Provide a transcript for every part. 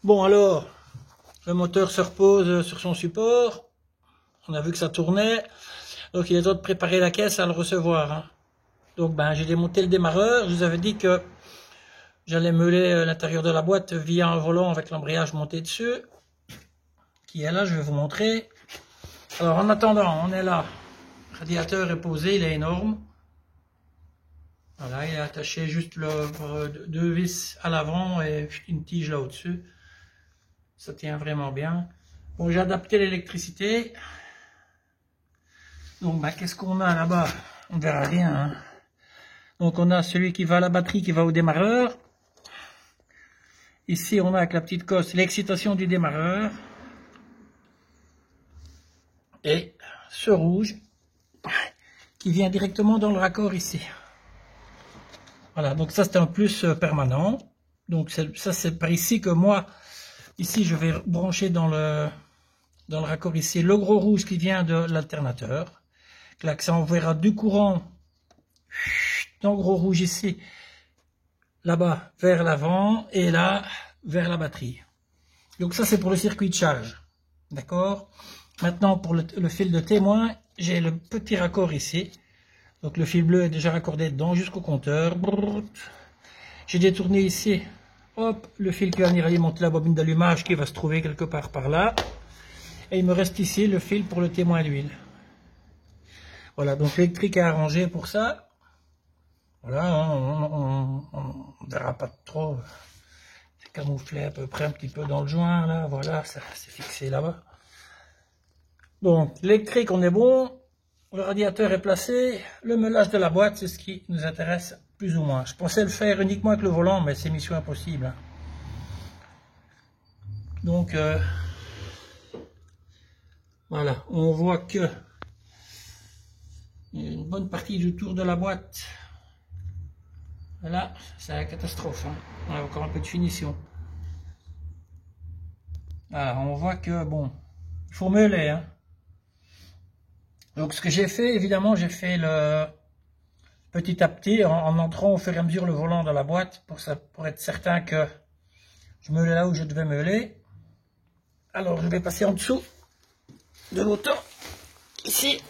Bon alors, le moteur se repose sur son support. On a vu que ça tournait. Donc il est temps de préparer la caisse à le recevoir. Hein. Donc j'ai démonté le démarreur. Je vous avais dit que j'allais meuler l'intérieur de la boîte via un volant avec l'embrayage monté dessus. Qui est là, je vais vous montrer. Alors en attendant, on est là. Le radiateur est posé, il est énorme. Voilà, il est attaché juste deux vis à l'avant et une tige là au-dessus. Ça tient vraiment bien. Bon, j'ai adapté l'électricité. Donc, qu'est-ce qu'on a là-bas? On verra rien. Hein. Donc, on a celui qui va à la batterie, qui va au démarreur. Ici, on a avec la petite cosse l'excitation du démarreur. Et ce rouge qui vient directement dans le raccord ici. Voilà, donc ça c'est un plus permanent. Donc ça c'est par ici que moi, ici je vais brancher dans le raccord ici le gros rouge qui vient de l'alternateur. Là, ça enverra du courant dans le gros rouge ici, là-bas vers l'avant et là vers la batterie. Donc ça c'est pour le circuit de charge. D'accord? Maintenant pour le fil de témoin, j'ai le petit raccord ici. Donc le fil bleu est déjà raccordé dedans jusqu'au compteur. J'ai détourné ici, hop, le fil qui va venir alimenter la bobine d'allumage qui va se trouver quelque part par là. Et il me reste ici le fil pour le témoin d'huile. Voilà, donc l'électrique est arrangé pour ça. Voilà, on ne verra pas trop. C'est camouflé à peu près un petit peu dans le joint là. Voilà, ça c'est fixé là-bas. Donc l'électrique on est bon. Le radiateur est placé, le meulage de la boîte, c'est ce qui nous intéresse plus ou moins. Je pensais le faire uniquement avec le volant, mais c'est mission impossible. Donc, voilà, on voit que il y a une bonne partie du tour de la boîte. Là, c'est la catastrophe. Hein. On a encore un peu de finition. Voilà, on voit que, bon, il faut meuler, hein. Donc ce que j'ai fait, évidemment, j'ai fait le petit à petit, en entrant au fur et à mesure le volant dans la boîte, pour être certain que je meulais là où je devais meuler. Alors je vais passer en dessous de l'auto, ici,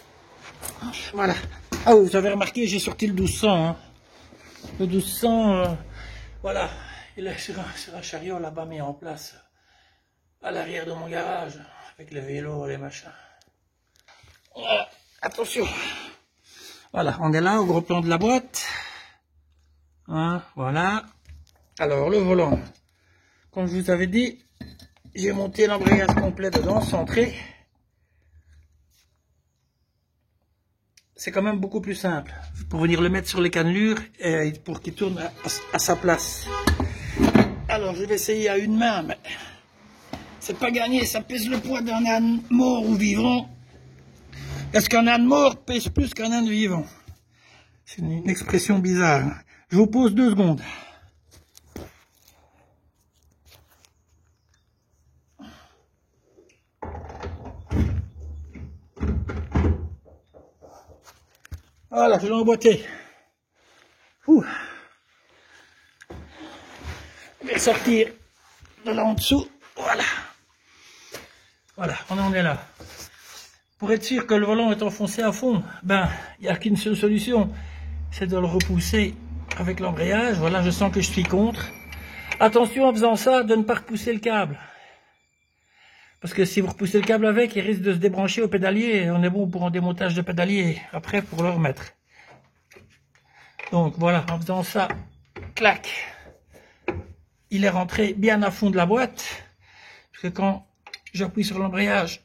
voilà. Ah oui, vous avez remarqué, j'ai sorti le 1200. Hein. Le 1200, voilà, il est sur un chariot là-bas mis en place, à l'arrière de mon garage, avec les vélos, les machins. Voilà. Attention, voilà, on est là au gros plan de la boîte, hein, voilà. Alors le volant, comme je vous avais dit, j'ai monté l'embrayage complet dedans, centré. C'est quand même beaucoup plus simple, pour venir le mettre sur les cannelures et pour qu'il tourne à sa place. Alors je vais essayer à une main, mais c'est pas gagné, ça pèse le poids d'un âne mort ou vivant. Est-ce qu'un âne mort pèse plus qu'un âne vivant? C'est une expression bizarre. Je vous pose 2 secondes. Voilà, je l'ai emboîté. Ouh. Je vais sortir de là en dessous. Voilà. Voilà, on en est là. Pour être sûr que le volant est enfoncé à fond, il n'y a qu'une seule solution, c'est de le repousser avec l'embrayage. Voilà, je sens que je suis contre. Attention en faisant ça, de ne pas repousser le câble. Parce que si vous repoussez le câble avec, il risque de se débrancher au pédalier. On est bon pour un démontage de pédalier, après pour le remettre. Donc voilà, en faisant ça, clac, il est rentré bien à fond de la boîte. Parce que quand j'appuie sur l'embrayage,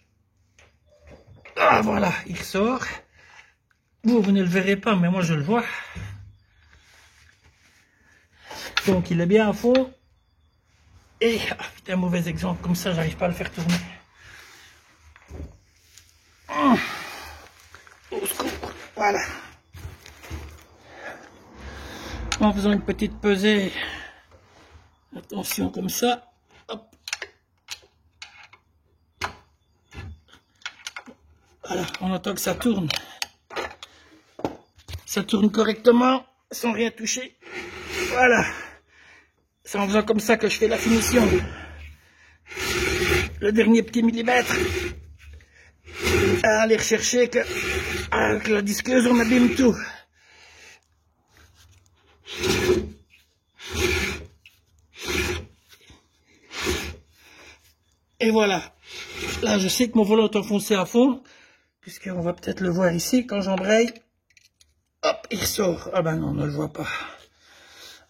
ah voilà, il ressort. Vous ne le verrez pas, mais moi je le vois. Donc il est bien à fond. Et, putain, mauvais exemple, comme ça j'arrive pas à le faire tourner. Au secours, voilà. En faisant une petite pesée, attention comme ça. Hop. Voilà, on entend que ça tourne. Ça tourne correctement, sans rien toucher. Voilà. C'est en faisant comme ça que je fais la finition. le dernier petit millimètre à aller rechercher que avec la disqueuse on abîme tout. Et voilà. Là, je sais que mon volant est enfoncé à fond, puisqu'on va peut-être le voir ici, quand j'embraye, hop, il sort. Ah ben non, on ne le voit pas.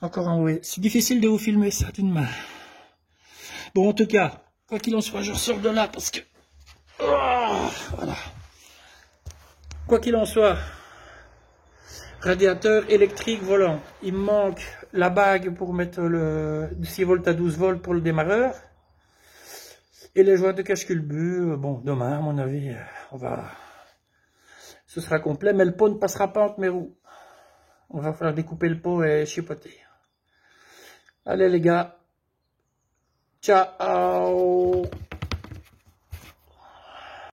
Encore en haut. C'est difficile de vous filmer ça d'une main. Bon, en tout cas, quoi qu'il en soit, je ressors de là, parce que... Oh, voilà. Quoi qu'il en soit, radiateur électrique volant. Il me manque la bague pour mettre le 6 volts à 12 volts pour le démarreur. Et les joints de cache-culbut, bon, demain, à mon avis, ce sera complet, mais le pot ne passera pas entre mes roues. On va falloir découper le pot et chipoter. Allez les gars, ciao!